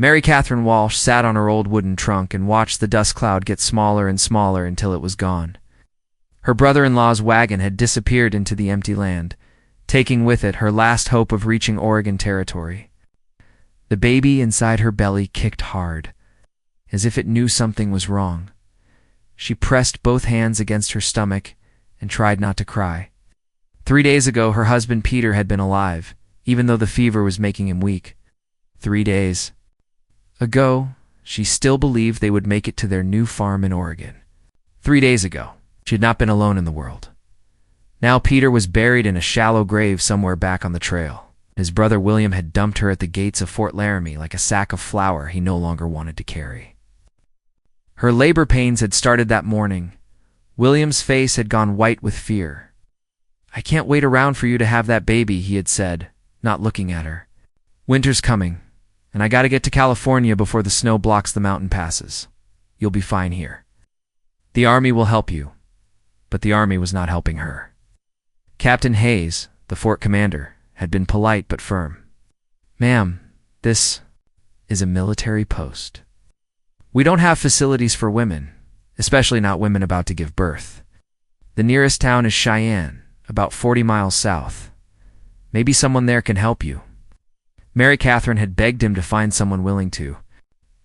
Mary Catherine Walsh sat on her old wooden trunk and watched the dust cloud get smaller and smaller until it was gone. Her brother-in-law's wagon had disappeared into the empty land, taking with it her last hope of reaching Oregon Territory. The baby inside her belly kicked hard, as if it knew something was wrong. She pressed both hands against her stomach and tried not to cry. 3 days ago, her husband Peter had been alive, even though the fever was making him weak. 3 days ago, she still believed they would make it to their new farm in Oregon. 3 days ago, she had not been alone in the world. Now Peter was buried in a shallow grave somewhere back on the trail. His brother William had dumped her at the gates of Fort Laramie like a sack of flour he no longer wanted to carry. Her labor pains had started that morning. William's face had gone white with fear. "I can't wait around for you to have that baby," he had said, not looking at her. "Winter's coming, and I gotta get to California before the snow blocks the mountain passes. You'll be fine here. The Army will help you." But the Army was not helping her. Captain Hayes, the fort commander, had been polite but firm. "Ma'am, this is a military post. We don't have facilities for women, especially not women about to give birth. The nearest town is Cheyenne, about 40 miles south. Maybe someone there can help you." Mary Catherine had begged him to find someone willing to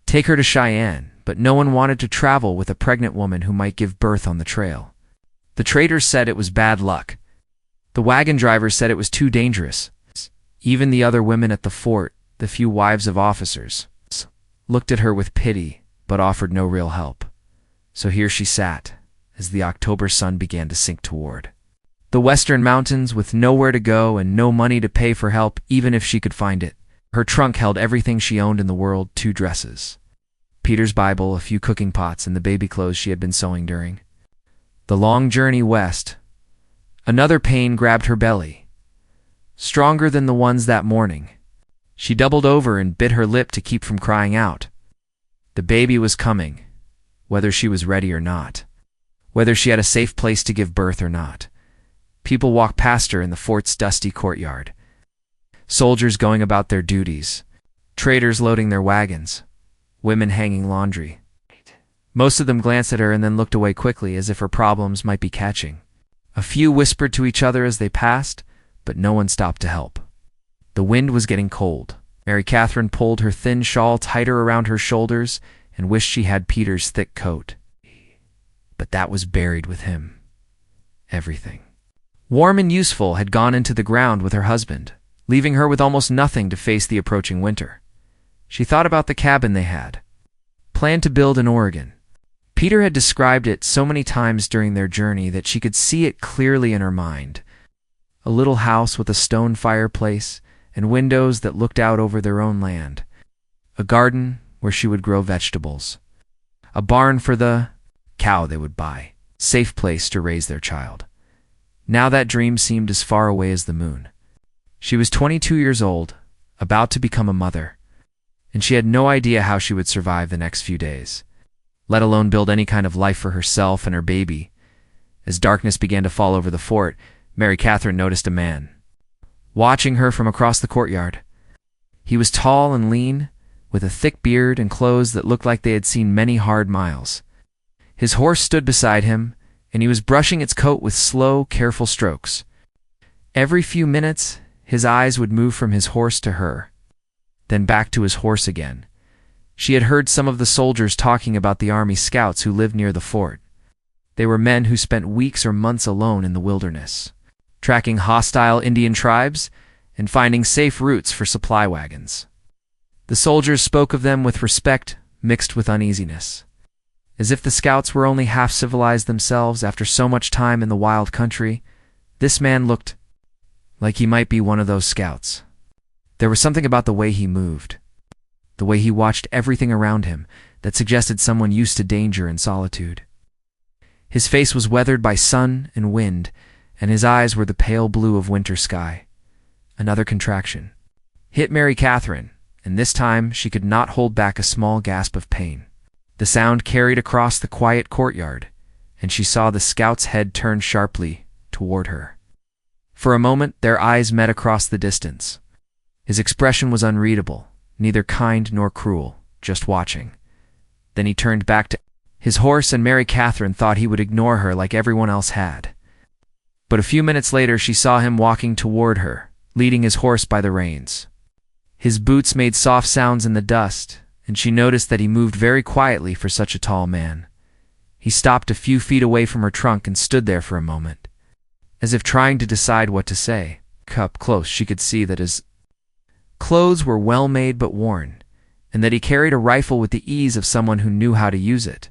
take her to Cheyenne, but no one wanted to travel with a pregnant woman who might give birth on the trail. The traders said it was bad luck. The wagon drivers said it was too dangerous. Even the other women at the fort, the few wives of officers, looked at her with pity but offered no real help. So here she sat, as the October sun began to sink toward the western mountains with nowhere to go and no money to pay for help even if she could find it. Her trunk held everything she owned in the world: 2 dresses, Peter's Bible, a few cooking pots, and the baby clothes she had been sewing during the long journey west. Another pain grabbed her belly, stronger than the ones that morning. She doubled over and bit her lip to keep from crying out. The baby was coming, whether she was ready or not, whether she had a safe place to give birth or not. People walked past her in the fort's dusty courtyard. Soldiers going about their duties, traders loading their wagons, women hanging laundry. Most of them glanced at her and then looked away quickly, as if her problems might be catching. A few whispered to each other as they passed, but no one stopped to help. The wind was getting cold. Mary Catherine pulled her thin shawl tighter around her shoulders and wished she had Peter's thick coat. But that was buried with him. Everything, warm and useful, had gone into the ground with her husband, leaving her with almost nothing to face the approaching winter. She thought about the cabin they had planned to build in Oregon. Peter had described it so many times during their journey that she could see it clearly in her mind. A little house with a stone fireplace and windows that looked out over their own land. A garden where she would grow vegetables. A barn for the cow they would buy. Safe place to raise their child. Now that dream seemed as far away as the moon. She was 22 years old, about to become a mother, and she had no idea how she would survive the next few days, let alone build any kind of life for herself and her baby. As darkness began to fall over the fort, Mary Catherine noticed a man watching her from across the courtyard. He was tall and lean, with a thick beard and clothes that looked like they had seen many hard miles. His horse stood beside him, and he was brushing its coat with slow, careful strokes. Every few minutes, his eyes would move from his horse to her, then back to his horse again. She had heard some of the soldiers talking about the Army scouts who lived near the fort. They were men who spent weeks or months alone in the wilderness, tracking hostile Indian tribes and finding safe routes for supply wagons. The soldiers spoke of them with respect mixed with uneasiness, as if the scouts were only half civilized themselves after so much time in the wild country. This man looked like he might be one of those scouts. There was something about the way he moved, the way he watched everything around him, that suggested someone used to danger and solitude. His face was weathered by sun and wind, and his eyes were the pale blue of winter sky. Another contraction hit Mary Catherine, and this time she could not hold back a small gasp of pain. The sound carried across the quiet courtyard, and she saw the scout's head turn sharply toward her. For a moment, their eyes met across the distance. His expression was unreadable, neither kind nor cruel, just watching. Then he turned back to his horse, and Mary Catherine thought he would ignore her like everyone else had. But a few minutes later she saw him walking toward her, leading his horse by the reins. His boots made soft sounds in the dust, and she noticed that he moved very quietly for such a tall man. He stopped a few feet away from her trunk and stood there for a moment, as if trying to decide what to say. Up close she could see that his clothes were well made but worn, and that he carried a rifle with the ease of someone who knew how to use it.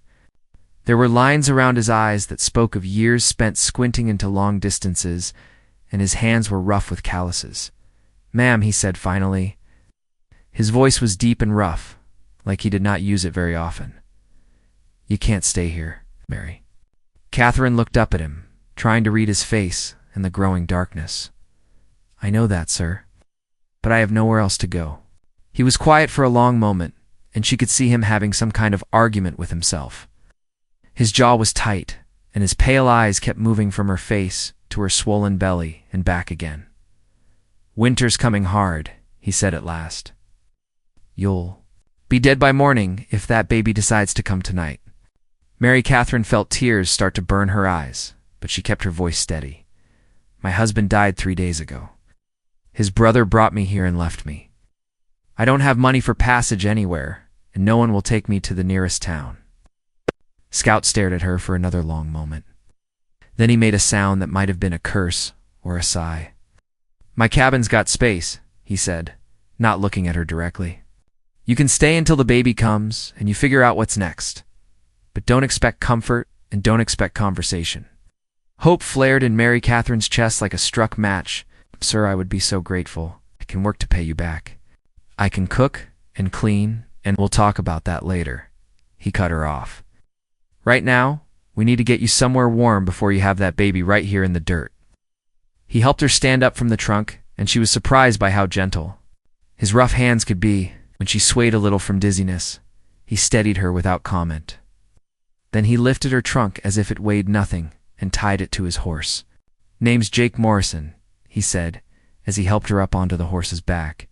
There were lines around his eyes that spoke of years spent squinting into long distances, and his hands were rough with calluses. "Ma'am," he said finally. His voice was deep and rough, like he did not use it very often. "You can't stay here, Mary." Catherine looked up at him, trying to read his face in the growing darkness. "I know that, sir, but I have nowhere else to go." He was quiet for a long moment, and she could see him having some kind of argument with himself. His jaw was tight, and his pale eyes kept moving from her face to her swollen belly and back again. "Winter's coming hard," he said at last. "You'll be dead by morning if that baby decides to come tonight." Mary Catherine felt tears start to burn her eyes, but she kept her voice steady. "My husband died 3 days ago. His brother brought me here and left me. I don't have money for passage anywhere, and no one will take me to the nearest town." Scout stared at her for another long moment. Then he made a sound that might have been a curse or a sigh. "My cabin's got space," he said, not looking at her directly. "You can stay until the baby comes and you figure out what's next. But don't expect comfort and don't expect conversation." Hope flared in Mary Catherine's chest like a struck match. "Sir, I would be so grateful. I can work to pay you back. I can cook and clean, and we'll talk about that later." He cut her off. "Right now, we need to get you somewhere warm before you have that baby right here in the dirt." He helped her stand up from the trunk, and she was surprised by how gentle his rough hands could be. When she swayed a little from dizziness, he steadied her without comment. Then he lifted her trunk as if it weighed nothing and tied it to his horse. "Name's Jake Morrison," he said, as he helped her up onto the horse's back,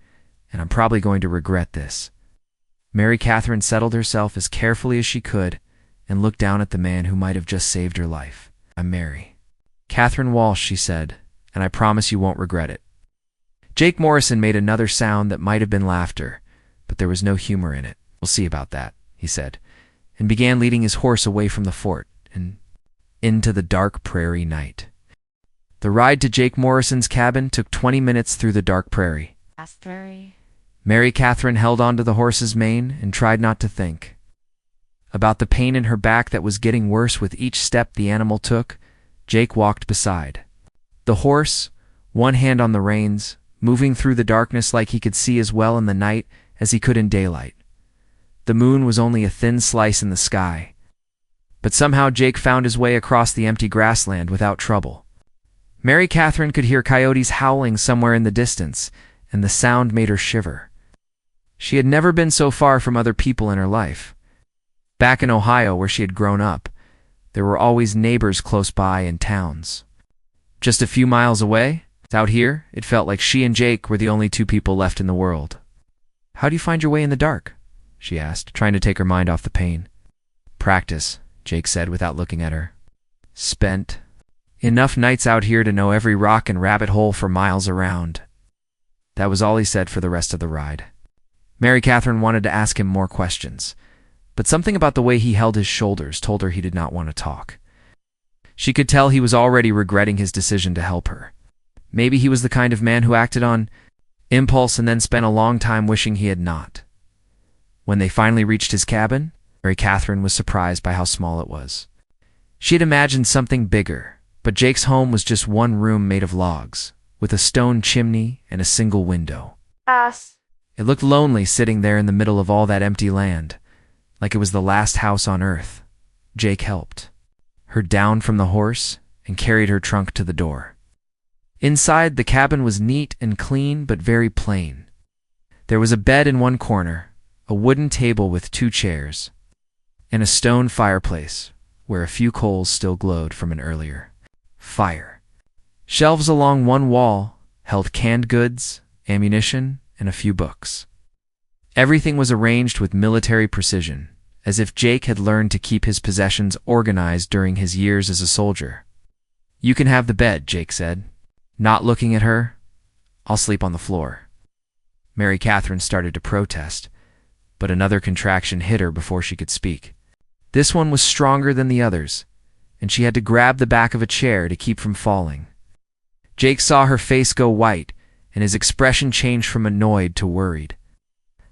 "and I'm probably going to regret this." Mary Catherine settled herself as carefully as she could and looked down at the man who might have just saved her life. "I'm Mary Catherine Walsh," she said, "and I promise you won't regret it." Jake Morrison made another sound that might have been laughter, but there was no humor in it. "We'll see about that," he said, and began leading his horse away from the fort and into the dark prairie night. The ride to Jake Morrison's cabin took 20 minutes through the dark prairie. Mary Catherine held onto the horse's mane and tried not to think about the pain in her back that was getting worse with each step the animal took. Jake walked beside the horse, one hand on the reins, moving through the darkness like he could see as well in the night as he could in daylight. The moon was only a thin slice in the sky, but somehow Jake found his way across the empty grassland without trouble. Mary Catherine could hear coyotes howling somewhere in the distance, and the sound made her shiver. She had never been so far from other people in her life. Back in Ohio, where she had grown up, there were always neighbors close by in towns. Just a few miles away, out here, it felt like she and Jake were the only two people left in the world. "How do you find your way in the dark?" she asked, trying to take her mind off the pain. "Practice," Jake said without looking at her. "Spent enough nights out here to know every rock and rabbit hole for miles around." That was all he said for the rest of the ride. Mary Catherine wanted to ask him more questions, but something about the way he held his shoulders told her he did not want to talk. She could tell he was already regretting his decision to help her. Maybe he was the kind of man who acted on impulse and then spent a long time wishing he had not. When they finally reached his cabin, Mary Catherine was surprised by how small it was. She had imagined something bigger, but Jake's home was just one room made of logs, with a stone chimney and a single window. It looked lonely sitting there in the middle of all that empty land, like it was the last house on earth. Jake helped her down from the horse and carried her trunk to the door. Inside, the cabin was neat and clean, but very plain. There was a bed in one corner, a wooden table with 2 chairs, and a stone fireplace where a few coals still glowed from an earlier fire. Shelves along one wall held canned goods, ammunition, and a few books. Everything was arranged with military precision, as if Jake had learned to keep his possessions organized during his years as a soldier. "You can have the bed," Jake said. Not looking at her, "I'll sleep on the floor." Mary Catherine started to protest, but another contraction hit her before she could speak. This one was stronger than the others, and she had to grab the back of a chair to keep from falling. Jake saw her face go white, and his expression changed from annoyed to worried.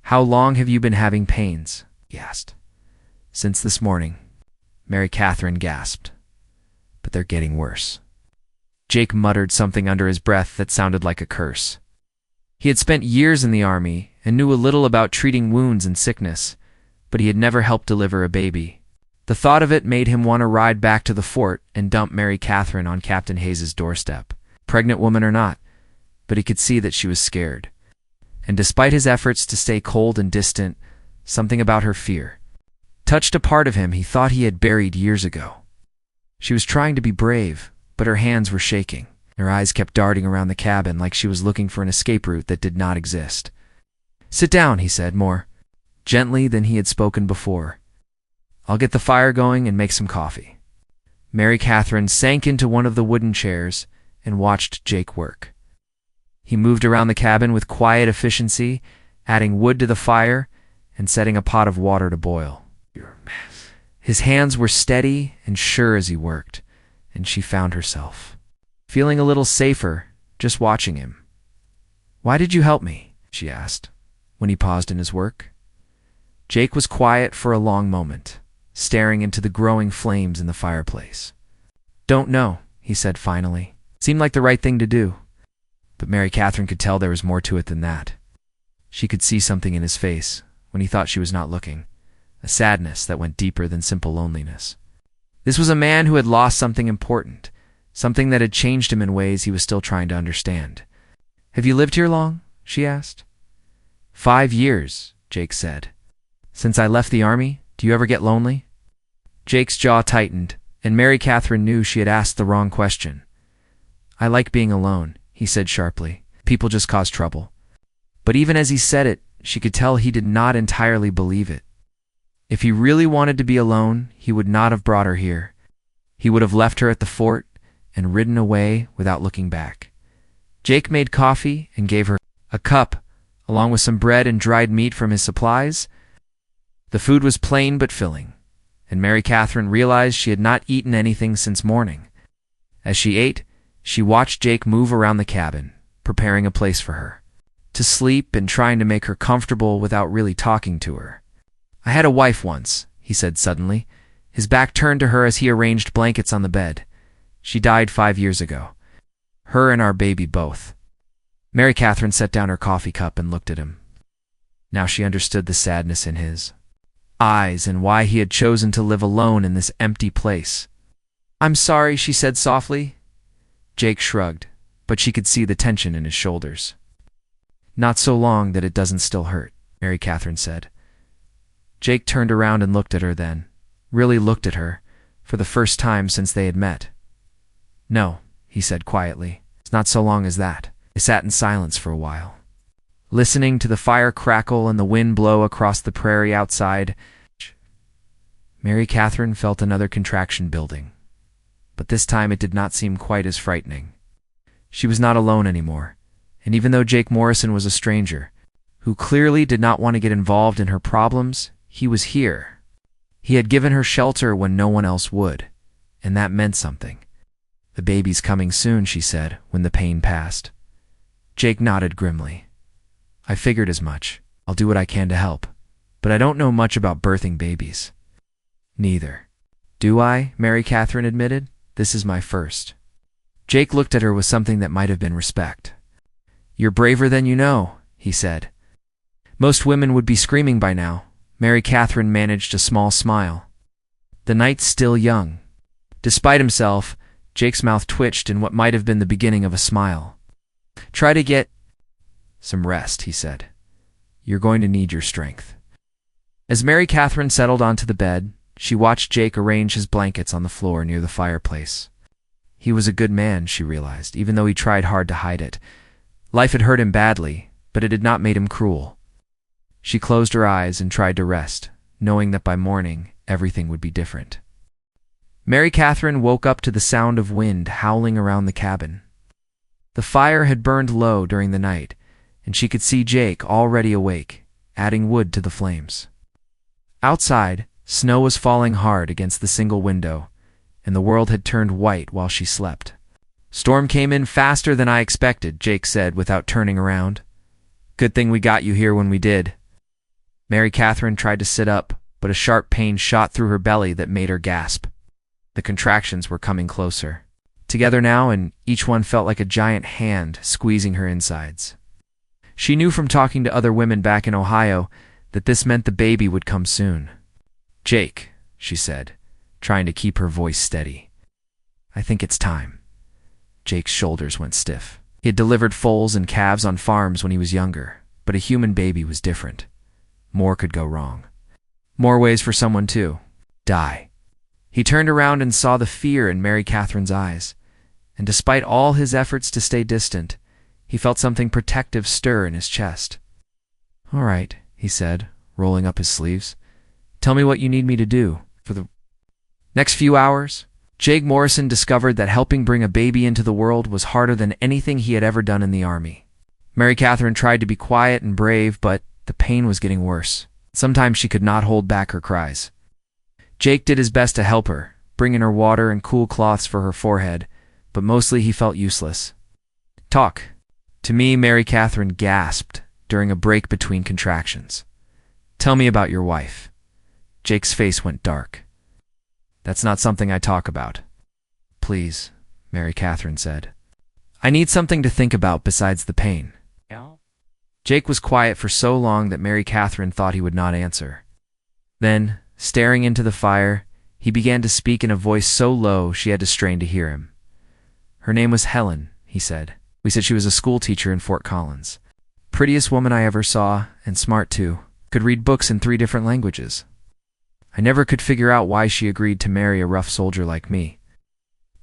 "How long have you been having pains?" he asked. "Since this morning," Mary Catherine gasped. "But they're getting worse." Jake muttered something under his breath that sounded like a curse. He had spent years in the army and knew a little about treating wounds and sickness, but he had never helped deliver a baby. The thought of it made him want to ride back to the fort and dump Mary Catherine on Captain Hayes's doorstep, pregnant woman or not, but he could see that she was scared. And despite his efforts to stay cold and distant, something about her fear touched a part of him he thought he had buried years ago. She was trying to be brave, but her hands were shaking. Her eyes kept darting around the cabin like she was looking for an escape route that did not exist. "Sit down," he said, more gently than he had spoken before. "I'll get the fire going and make some coffee." Mary Catherine sank into one of the wooden chairs and watched Jake work. He moved around the cabin with quiet efficiency, adding wood to the fire and setting a pot of water to boil. His hands were steady and sure as he worked, and she found herself feeling a little safer just watching him. "Why did you help me?" she asked, when he paused in his work. Jake was quiet for a long moment, staring into the growing flames in the fireplace. "Don't know," he said finally. "Seemed like the right thing to do." But Mary Catherine could tell there was more to it than that. She could see something in his face when he thought she was not looking, a sadness that went deeper than simple loneliness. This was a man who had lost something important, something that had changed him in ways he was still trying to understand. "Have you lived here long?" she asked. 5 years, Jake said. "Since I left the army, do you ever get lonely?" Jake's jaw tightened, and Mary Catherine knew she had asked the wrong question. "I like being alone," he said sharply. "People just cause trouble." But even as he said it, she could tell he did not entirely believe it. If he really wanted to be alone, he would not have brought her here. He would have left her at the fort and ridden away without looking back. Jake made coffee and gave her a cup, along with some bread and dried meat from his supplies. The food was plain but filling, and Mary Catherine realized she had not eaten anything since morning. As she ate, she watched Jake move around the cabin, preparing a place for her to sleep and trying to make her comfortable without really talking to her. "I had a wife once," he said suddenly, his back turned to her as he arranged blankets on the bed. "She died 5 years ago. Her and our baby both." Mary Catherine set down her coffee cup and looked at him. Now she understood the sadness in his eyes and why he had chosen to live alone in this empty place. "I'm sorry," she said softly. Jake shrugged, but she could see the tension in his shoulders. "Not so long that it doesn't still hurt," Mary Catherine said. Jake turned around and looked at her then, really looked at her, for the first time since they had met. "No," he said quietly. "It's not so long as that." They sat in silence for a while, listening to the fire crackle and the wind blow across the prairie outside. Mary Catherine felt another contraction building, but this time it did not seem quite as frightening. She was not alone anymore, and even though Jake Morrison was a stranger, who clearly did not want to get involved in her problems, he was here. He had given her shelter when no one else would, and that meant something. "The baby's coming soon," she said, when the pain passed. Jake nodded grimly. "I figured as much. I'll do what I can to help, but I don't know much about birthing babies." "Neither do I," Mary Catherine admitted. "This is my first." Jake looked at her with something that might have been respect. "You're braver than you know," he said. Most women would be screaming by now. Mary Catherine managed a small smile. "The night's still young." Despite himself, Jake's mouth twitched in what might have been the beginning of a smile. "Try to get some rest," he said. "You're going to need your strength." As Mary Catherine settled onto the bed, she watched Jake arrange his blankets on the floor near the fireplace. He was a good man, she realized, even though he tried hard to hide it. Life had hurt him badly, but it had not made him cruel. She closed her eyes and tried to rest, knowing that by morning, everything would be different. Mary Catherine woke up to the sound of wind howling around the cabin. The fire had burned low during the night, and she could see Jake already awake, adding wood to the flames. Outside, snow was falling hard against the single window, and the world had turned white while she slept. "Storm came in faster than I expected," Jake said without turning around. "Good thing we got you here when we did." Mary Catherine tried to sit up, but a sharp pain shot through her belly that made her gasp. The contractions were coming closer. Together now, and each one felt like a giant hand squeezing her insides. She knew from talking to other women back in Ohio that this meant the baby would come soon. "Jake," she said, trying to keep her voice steady. "I think it's time." Jake's shoulders went stiff. He had delivered foals and calves on farms when he was younger, but a human baby was different. More could go wrong. More ways for someone to die. He turned around and saw the fear in Mary Catherine's eyes, and despite all his efforts to stay distant, he felt something protective stir in his chest. "All right," he said, rolling up his sleeves. "Tell me what you need me to do." For the next few hours, Jake Morrison discovered that helping bring a baby into the world was harder than anything he had ever done in the Army. Mary Catherine tried to be quiet and brave, but the pain was getting worse. Sometimes she could not hold back her cries. Jake did his best to help her, bringing her water and cool cloths for her forehead, but mostly he felt useless. "Talk to me," Mary Catherine gasped during a break between contractions. "Tell me about your wife." Jake's face went dark. "That's not something I talk about." "Please," Mary Catherine said. "I need something to think about besides the pain." Jake was quiet for so long that Mary Catherine thought he would not answer. Then, staring into the fire, he began to speak in a voice so low she had to strain to hear him. "Her name was Helen," he said. "We said she was a school teacher in Fort Collins. Prettiest woman I ever saw, and smart too. Could read books in 3 different languages. I never could figure out why she agreed to marry a rough soldier like me."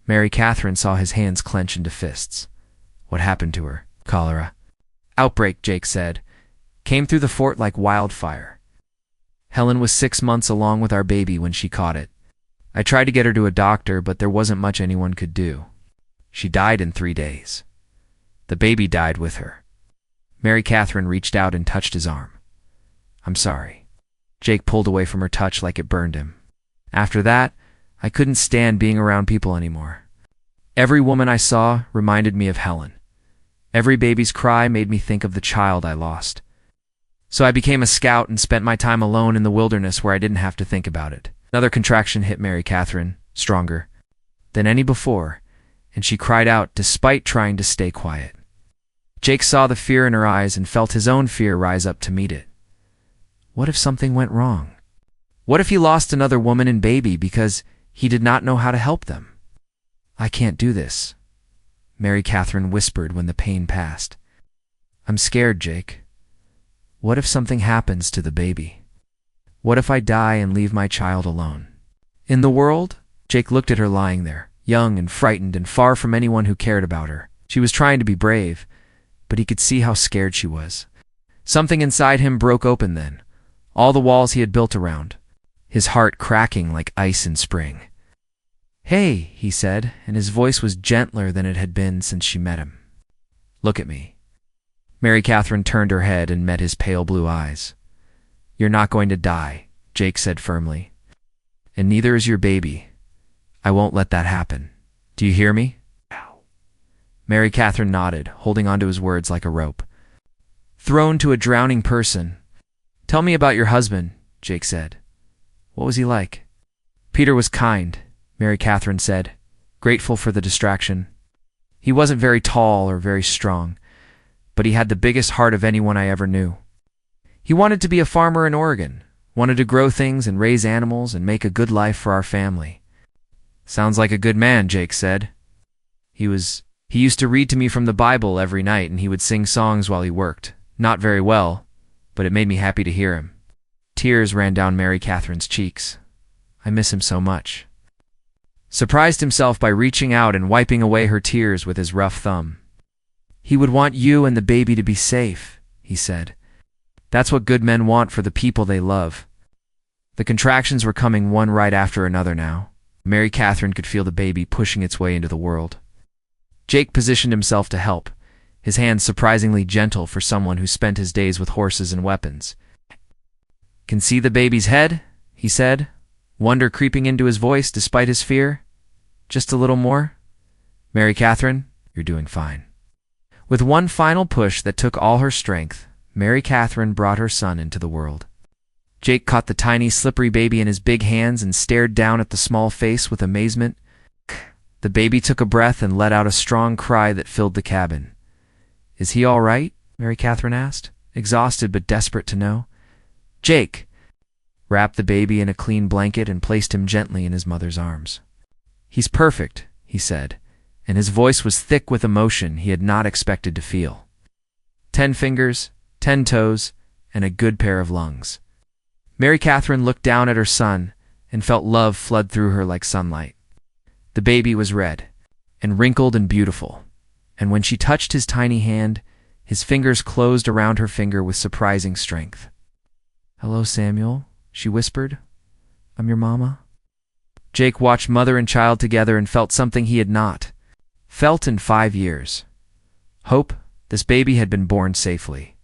Mary Catherine saw his hands clench into fists. "What happened to her?" "Cholera." "Outbreak," Jake said. "Came through the fort like wildfire. Helen was 6 months along with our baby when she caught it. I tried to get her to a doctor, but there wasn't much anyone could do. She died in 3 days. The baby died with her." Mary Catherine reached out and touched his arm. "I'm sorry." Jake pulled away from her touch like it burned him. "After that, I couldn't stand being around people anymore. Every woman I saw reminded me of Helen. Every baby's cry made me think of the child I lost. So I became a scout and spent my time alone in the wilderness where I didn't have to think about it." Another contraction hit Mary Catherine, stronger than any before, and she cried out despite trying to stay quiet. Jake saw the fear in her eyes and felt his own fear rise up to meet it. What if something went wrong? What if he lost another woman and baby because he did not know how to help them? "I can't do this," Mary Catherine whispered when the pain passed. "I'm scared, Jake. What if something happens to the baby? What if I die and leave my child alone?" "In the world?" Jake looked at her lying there, young and frightened and far from anyone who cared about her. She was trying to be brave, but he could see how scared she was. Something inside him broke open then, all the walls he had built around, his heart cracking like ice in spring. "Hey," he said, and his voice was gentler than it had been since she met him. "Look at me." Mary Catherine turned her head and met his pale blue eyes. "You're not going to die," Jake said firmly. "And neither is your baby. I won't let that happen. Do you hear me?" Mary Catherine nodded, holding onto his words like a rope. "Thrown to a drowning person." "Tell me about your husband," Jake said. "What was he like?" "Peter was kind," Mary Catherine said, grateful for the distraction. "He wasn't very tall or very strong, but he had the biggest heart of anyone I ever knew. He wanted to be a farmer in Oregon, wanted to grow things and raise animals and make a good life for our family." "Sounds like a good man," Jake said. He used to read to me from the Bible every night, and he would sing songs while he worked. Not very well, but it made me happy to hear him." Tears ran down Mary Catherine's cheeks. "I miss him so much." Surprised himself by reaching out and wiping away her tears with his rough thumb. "He would want you and the baby to be safe," he said. That's what good men want for the people they love. The contractions were coming one right after another now. Mary Catherine could feel the baby pushing its way into the world. Jake positioned himself to help, his hands surprisingly gentle for someone who spent his days with horses and weapons. "Can see the baby's head?" he said, wonder creeping into his voice despite his fear. "Just a little more? Mary Catherine, you're doing fine." With one final push that took all her strength, Mary Catherine brought her son into the world. Jake caught the tiny, slippery baby in his big hands and stared down at the small face with amazement. The baby took a breath and let out a strong cry that filled the cabin. "Is he all right?" Mary Catherine asked, exhausted but desperate to know. Jake wrapped the baby in a clean blanket and placed him gently in his mother's arms. "He's perfect," he said, and his voice was thick with emotion he had not expected to feel. 10 fingers, 10 toes, and a good pair of lungs. Mary Catherine looked down at her son and felt love flood through her like sunlight. The baby was red and wrinkled and beautiful, and when she touched his tiny hand, his fingers closed around her finger with surprising strength. "Hello, Samuel," she whispered. "I'm your mama." Jake watched mother and child together and felt something he had not felt in 5 years. Hope. This baby had been born safely.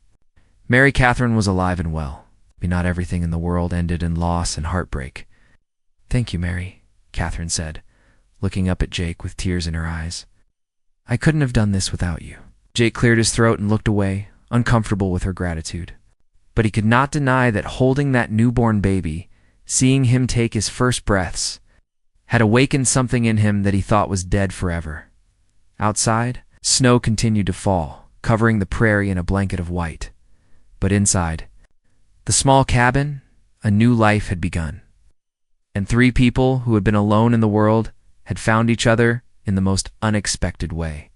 Mary Catherine was alive and well. Not everything in the world ended in loss and heartbreak. "Thank you, Mary," Catherine said, looking up at Jake with tears in her eyes. "I couldn't have done this without you." Jake cleared his throat and looked away, uncomfortable with her gratitude. But he could not deny that holding that newborn baby, seeing him take his first breaths, had awakened something in him that he thought was dead forever. Outside, snow continued to fall, covering the prairie in a blanket of white. But inside the small cabin, a new life had begun. And 3 people who had been alone in the world had found each other in the most unexpected way.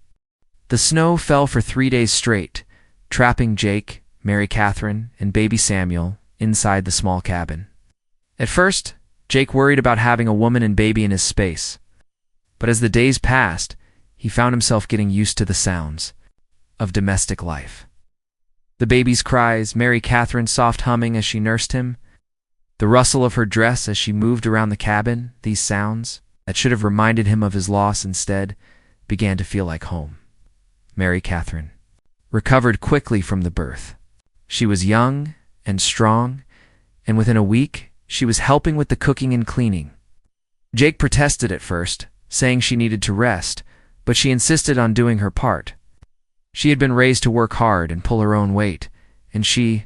The snow fell for 3 days straight, trapping Jake, Mary Catherine, and baby Samuel inside the small cabin. At first, Jake worried about having a woman and baby in his space. But as the days passed, he found himself getting used to the sounds of domestic life. The baby's cries, Mary Catherine's soft humming as she nursed him, the rustle of her dress as she moved around the cabin, these sounds, that should have reminded him of his loss instead, began to feel like home. Mary Catherine recovered quickly from the birth. She was young and strong, and within a week, she was helping with the cooking and cleaning. Jake protested at first, saying she needed to rest, but she insisted on doing her part. She had been raised to work hard and pull her own weight, and she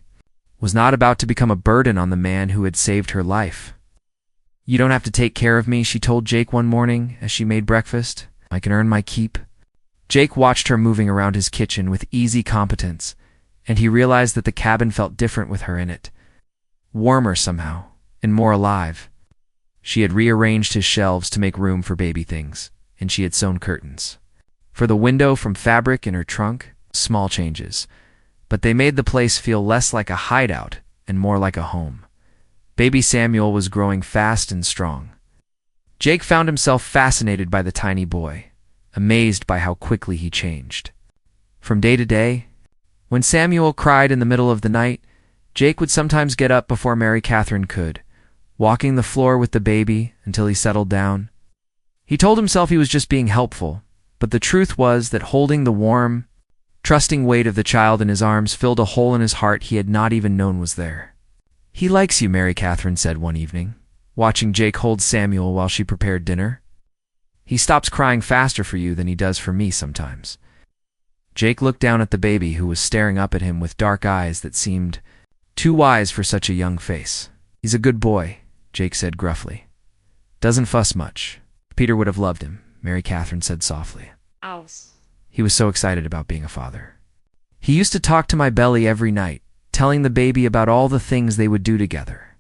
was not about to become a burden on the man who had saved her life. "You don't have to take care of me," she told Jake one morning as she made breakfast. "I can earn my keep." Jake watched her moving around his kitchen with easy competence, and he realized that the cabin felt different with her in it. Warmer somehow, and more alive. She had rearranged his shelves to make room for baby things, and she had sewn curtains for the window from fabric in her trunk. Small changes, but they made the place feel less like a hideout and more like a home. Baby Samuel was growing fast and strong. Jake found himself fascinated by the tiny boy, amazed by how quickly he changed. From day to day, when Samuel cried in the middle of the night, Jake would sometimes get up before Mary Catherine could, walking the floor with the baby until he settled down. He told himself he was just being helpful, but the truth was that holding the warm, trusting weight of the child in his arms filled a hole in his heart he had not even known was there. "He likes you," Mary Catherine said one evening, watching Jake hold Samuel while she prepared dinner. "He stops crying faster for you than he does for me sometimes." Jake looked down at the baby who was staring up at him with dark eyes that seemed too wise for such a young face. "He's a good boy," Jake said gruffly. "Doesn't fuss much. Peter would have loved him," Mary Catherine said softly. "He was so excited about being a father. He used to talk to my belly every night, telling the baby about all the things they would do together."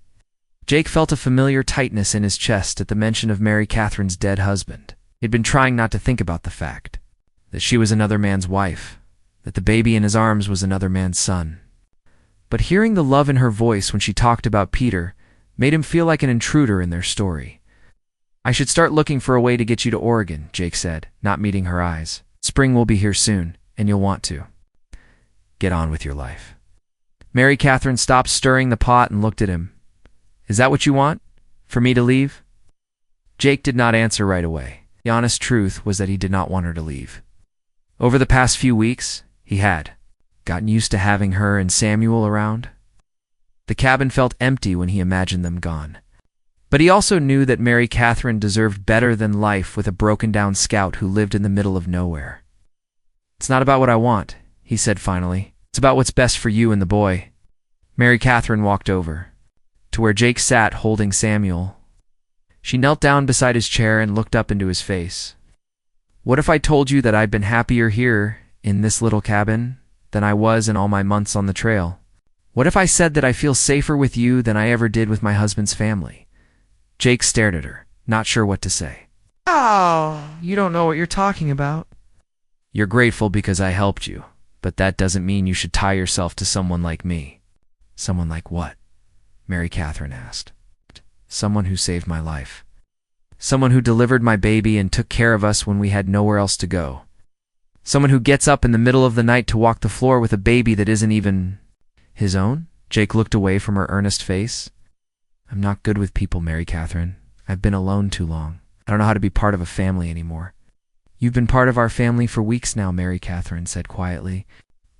Jake felt a familiar tightness in his chest at the mention of Mary Catherine's dead husband. He'd been trying not to think about the fact that she was another man's wife, that the baby in his arms was another man's son. But hearing the love in her voice when she talked about Peter made him feel like an intruder in their story. "I should start looking for a way to get you to Oregon," Jake said, not meeting her eyes. "Spring will be here soon, and you'll want to get on with your life." Mary Catherine stopped stirring the pot and looked at him. Is that what you want? For me to leave? Jake did not answer right away. The honest truth was that he did not want her to leave. Over the past few weeks, he had gotten used to having her and Samuel around. The cabin felt empty when he imagined them gone. But he also knew that Mary Catherine deserved better than life with a broken-down scout who lived in the middle of nowhere. It's not about what I want, he said finally. It's about what's best for you and the boy. Mary Catherine walked over to where Jake sat holding Samuel. She knelt down beside his chair and looked up into his face. What if I told you that I'd been happier here in this little cabin than I was in all my months on the trail? What if I said that I feel safer with you than I ever did with my husband's family? Jake stared at her, not sure what to say. Oh, you don't know what you're talking about. You're grateful because I helped you, but that doesn't mean you should tie yourself to someone like me. Someone like what? Mary Catherine asked. Someone who saved my life. Someone who delivered my baby and took care of us when we had nowhere else to go. Someone who gets up in the middle of the night to walk the floor with a baby that isn't even his own? Jake looked away from her earnest face. I'm not good with people, Mary Catherine. I've been alone too long. I don't know how to be part of a family anymore. You've been part of our family for weeks now, Mary Catherine said quietly.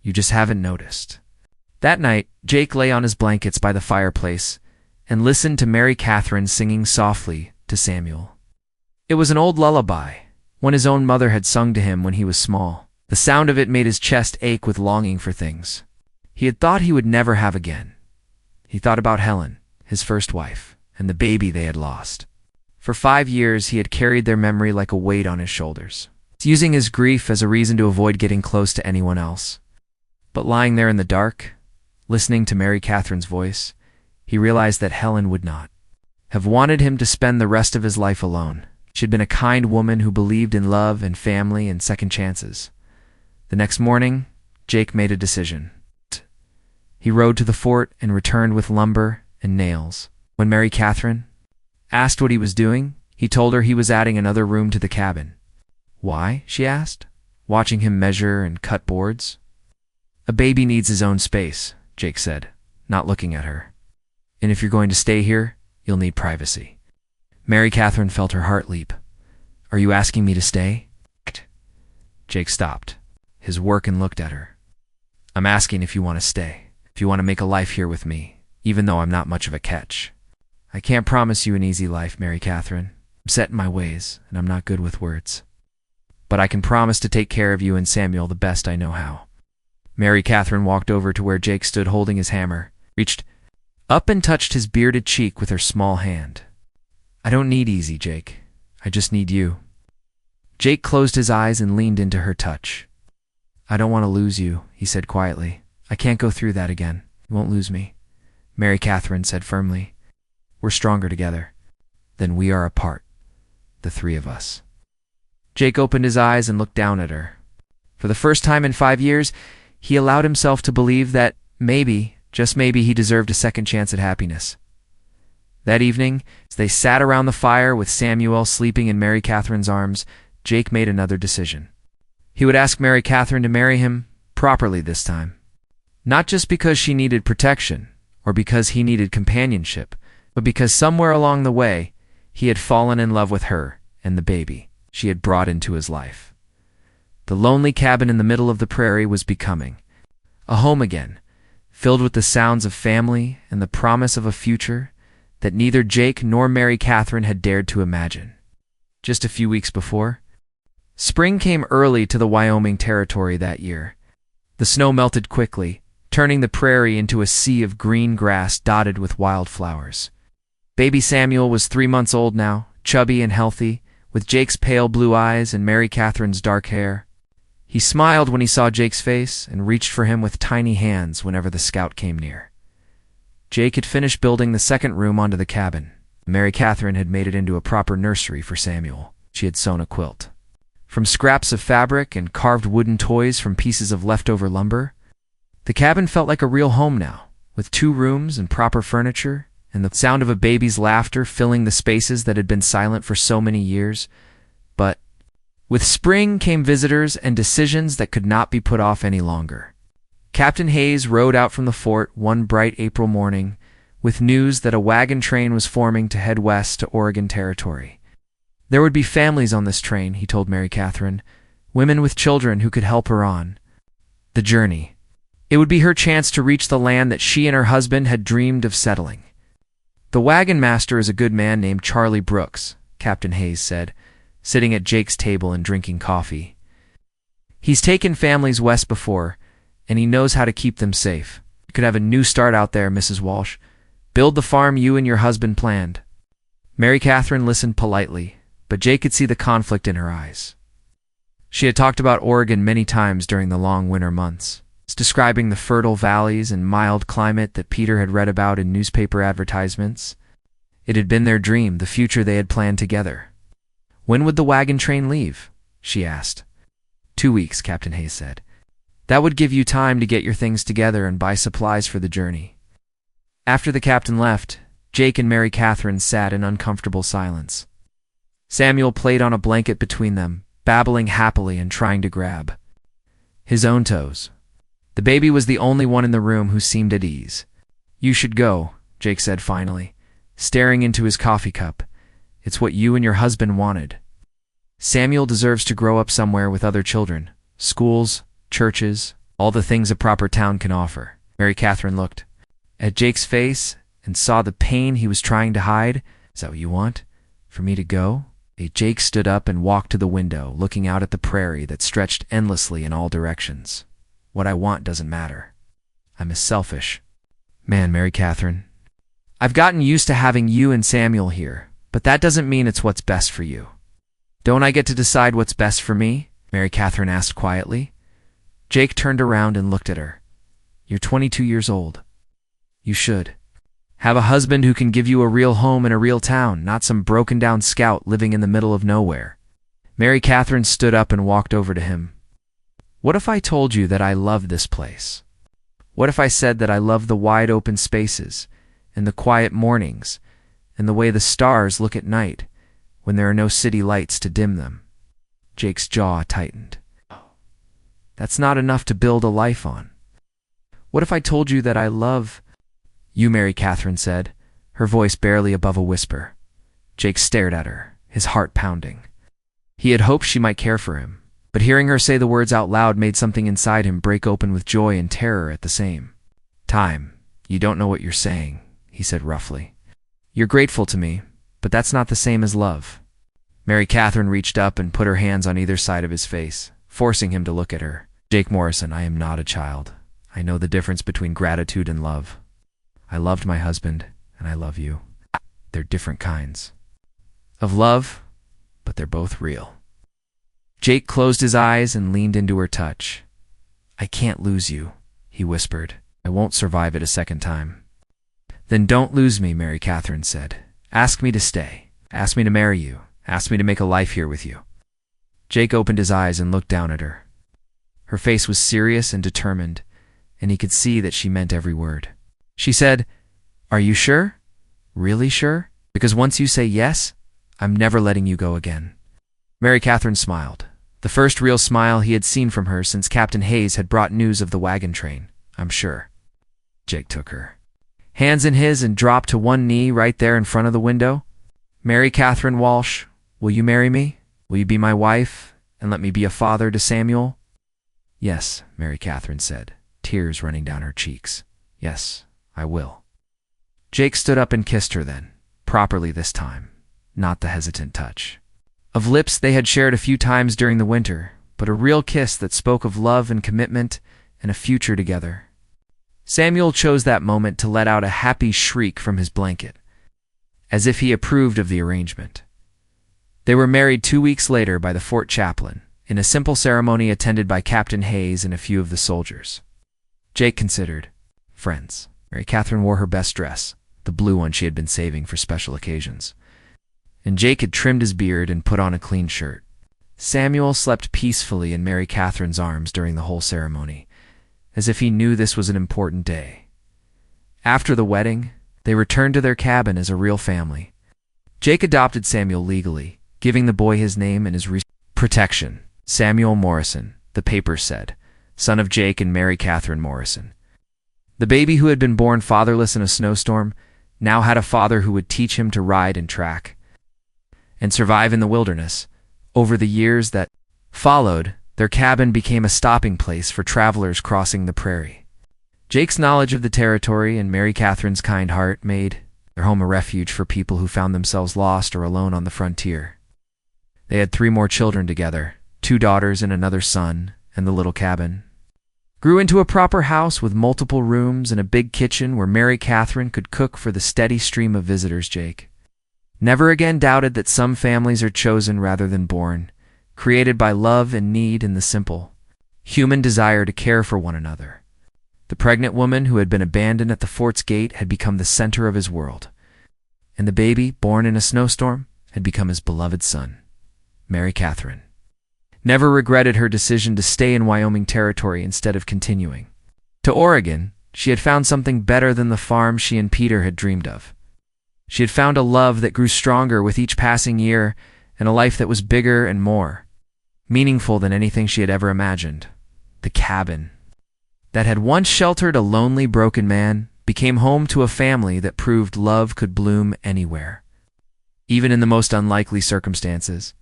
You just haven't noticed. That night, Jake lay on his blankets by the fireplace and listened to Mary Catherine singing softly to Samuel. It was an old lullaby, one his own mother had sung to him when he was small. The sound of it made his chest ache with longing for things he had thought he would never have again. He thought about Helen, his first wife, and the baby they had lost. For 5 years, he had carried their memory like a weight on his shoulders, using his grief as a reason to avoid getting close to anyone else. But lying there in the dark, listening to Mary Catherine's voice, he realized that Helen would not have wanted him to spend the rest of his life alone. She had been a kind woman who believed in love and family and second chances. The next morning, Jake made a decision. He rode to the fort and returned with lumber and nails. When Mary Catherine asked what he was doing, he told her he was adding another room to the cabin. Why? She asked, watching him measure and cut boards. A baby needs his own space, Jake said, not looking at her. And if you're going to stay here, you'll need privacy. Mary Catherine felt her heart leap. Are you asking me to stay? Jake stopped his work and looked at her. I'm asking if you want to stay, if you want to make a life here with me, even though I'm not much of a catch. I can't promise you an easy life, Mary Catherine. I'm set in my ways, and I'm not good with words. But I can promise to take care of you and Samuel the best I know how. Mary Catherine walked over to where Jake stood holding his hammer, reached up and touched his bearded cheek with her small hand. I don't need easy, Jake. I just need you. Jake closed his eyes and leaned into her touch. I don't want to lose you, he said quietly. I can't go through that again. You won't lose me. Mary Catherine said firmly. We're stronger together than we are apart, the three of us. Jake opened his eyes and looked down at her. For the first time in 5 years, he allowed himself to believe that maybe, just maybe, he deserved a second chance at happiness. That evening, as they sat around the fire with Samuel sleeping in Mary Catherine's arms, Jake made another decision. He would ask Mary Catherine to marry him properly this time. Not just because she needed protection, or because he needed companionship, but because somewhere along the way, he had fallen in love with her and the baby she had brought into his life. The lonely cabin in the middle of the prairie was becoming a home again, filled with the sounds of family and the promise of a future that neither Jake nor Mary Catherine had dared to imagine. Just a few weeks before, spring came early to the Wyoming territory that year. The snow melted quickly, turning the prairie into a sea of green grass dotted with wildflowers. Baby Samuel was 3 months old now, chubby and healthy, with Jake's pale blue eyes and Mary Catherine's dark hair. He smiled when he saw Jake's face and reached for him with tiny hands whenever the scout came near. Jake had finished building the second room onto the cabin. Mary Catherine had made it into a proper nursery for Samuel. She had sewn a quilt. From scraps of fabric and carved wooden toys from pieces of leftover lumber, the cabin felt like a real home now, with 2 rooms and proper furniture, and the sound of a baby's laughter filling the spaces that had been silent for so many years. But with spring came visitors and decisions that could not be put off any longer. Captain Hayes rode out from the fort one bright April morning with news that a wagon train was forming to head west to Oregon Territory. There would be families on this train, he told Mary Catherine, women with children who could help her on the journey. It would be her chance to reach the land that she and her husband had dreamed of settling. The wagon master is a good man named Charlie Brooks, Captain Hayes said, sitting at Jake's table and drinking coffee. He's taken families west before, and he knows how to keep them safe. You could have a new start out there, Mrs. Walsh. Build the farm you and your husband planned. Mary Catherine listened politely, but Jake could see the conflict in her eyes. She had talked about Oregon many times during the long winter months, describing the fertile valleys and mild climate that Peter had read about in newspaper advertisements. It had been their dream, the future they had planned together. When would the wagon train leave? She asked. 2 weeks, Captain Hayes said. That would give you time to get your things together and buy supplies for the journey. After the captain left, Jake and Mary Catherine sat in uncomfortable silence. Samuel played on a blanket between them, babbling happily and trying to grab his own toes. The baby was the only one in the room who seemed at ease. You should go, Jake said finally, staring into his coffee cup. It's what you and your husband wanted. Samuel deserves to grow up somewhere with other children, schools, churches, all the things a proper town can offer. Mary Catherine looked at Jake's face and saw the pain he was trying to hide. Is that what you want? For me to go? Jake stood up and walked to the window, looking out at the prairie that stretched endlessly in all directions. What I want doesn't matter. I'm a selfish man, Mary Catherine. I've gotten used to having you and Samuel here, but that doesn't mean it's what's best for you. Don't I get to decide what's best for me? Mary Catherine asked quietly. Jake turned around and looked at her. You're 22 years old. You should have a husband who can give you a real home in a real town, not some broken-down scout living in the middle of nowhere. Mary Catherine stood up and walked over to him. What if I told you that I love this place? What if I said that I love the wide open spaces, and the quiet mornings, and the way the stars look at night, when there are no city lights to dim them? Jake's jaw tightened. That's not enough to build a life on. What if I told you that I love you, Mary Catherine said, her voice barely above a whisper. Jake stared at her, his heart pounding. He had hoped she might care for him, but hearing her say the words out loud made something inside him break open with joy and terror at the same time. You don't know what you're saying, he said roughly. You're grateful to me, but that's not the same as love. Mary Catherine reached up and put her hands on either side of his face, forcing him to look at her. Jake Morrison, I am not a child. I know the difference between gratitude and love. I loved my husband, and I love you. They're different kinds of love, but they're both real. Jake closed his eyes and leaned into her touch. I can't lose you, he whispered. I won't survive it a second time. Then don't lose me, Mary Catherine said. Ask me to stay. Ask me to marry you. Ask me to make a life here with you. Jake opened his eyes and looked down at her. Her face was serious and determined, and he could see that she meant every word. She said, Are you sure? Really sure? Because once you say yes, I'm never letting you go again. Mary Catherine smiled, the first real smile he had seen from her since Captain Hayes had brought news of the wagon train. I'm sure. Jake took her hands in his and dropped to one knee right there in front of the window. Mary Catherine Walsh, will you marry me? Will you be my wife and let me be a father to Samuel? Yes, Mary Catherine said, tears running down her cheeks. Yes, I will. Jake stood up and kissed her then, properly this time, not the hesitant touch of lips they had shared a few times during the winter, but a real kiss that spoke of love and commitment and a future together. Samuel chose that moment to let out a happy shriek from his blanket, as if he approved of the arrangement. They were married 2 weeks later by the fort chaplain, in a simple ceremony attended by Captain Hayes and a few of the soldiers. Jake considered friends. Mary Catherine wore her best dress, the blue one she had been saving for special occasions. And Jake had trimmed his beard and put on a clean shirt. Samuel slept peacefully in Mary Catherine's arms during the whole ceremony, as if he knew this was an important day. After the wedding, they returned to their cabin as a real family. Jake adopted Samuel legally, giving the boy his name and his protection. Samuel Morrison, the papers said, son of Jake and Mary Catherine Morrison. The baby who had been born fatherless in a snowstorm now had a father who would teach him to ride and track and survive in the wilderness. Over the years that followed, their cabin became a stopping place for travelers crossing the prairie. Jake's knowledge of the territory and Mary Catherine's kind heart made their home a refuge for people who found themselves lost or alone on the frontier. They had 3 more children together, 2 daughters and another son, and the little cabin grew into a proper house with multiple rooms and a big kitchen where Mary Catherine could cook for the steady stream of visitors. Jake never again doubted that some families are chosen rather than born, created by love and need in the simple human desire to care for one another. The pregnant woman who had been abandoned at the fort's gate had become the center of his world, and the baby, born in a snowstorm, had become his beloved son. Mary Catherine never regretted her decision to stay in Wyoming Territory instead of continuing to Oregon. She had found something better than the farm she and Peter had dreamed of. She had found a love that grew stronger with each passing year and a life that was bigger and more meaningful than anything she had ever imagined. The cabin that had once sheltered a lonely, broken man became home to a family that proved love could bloom anywhere, even in the most unlikely circumstances.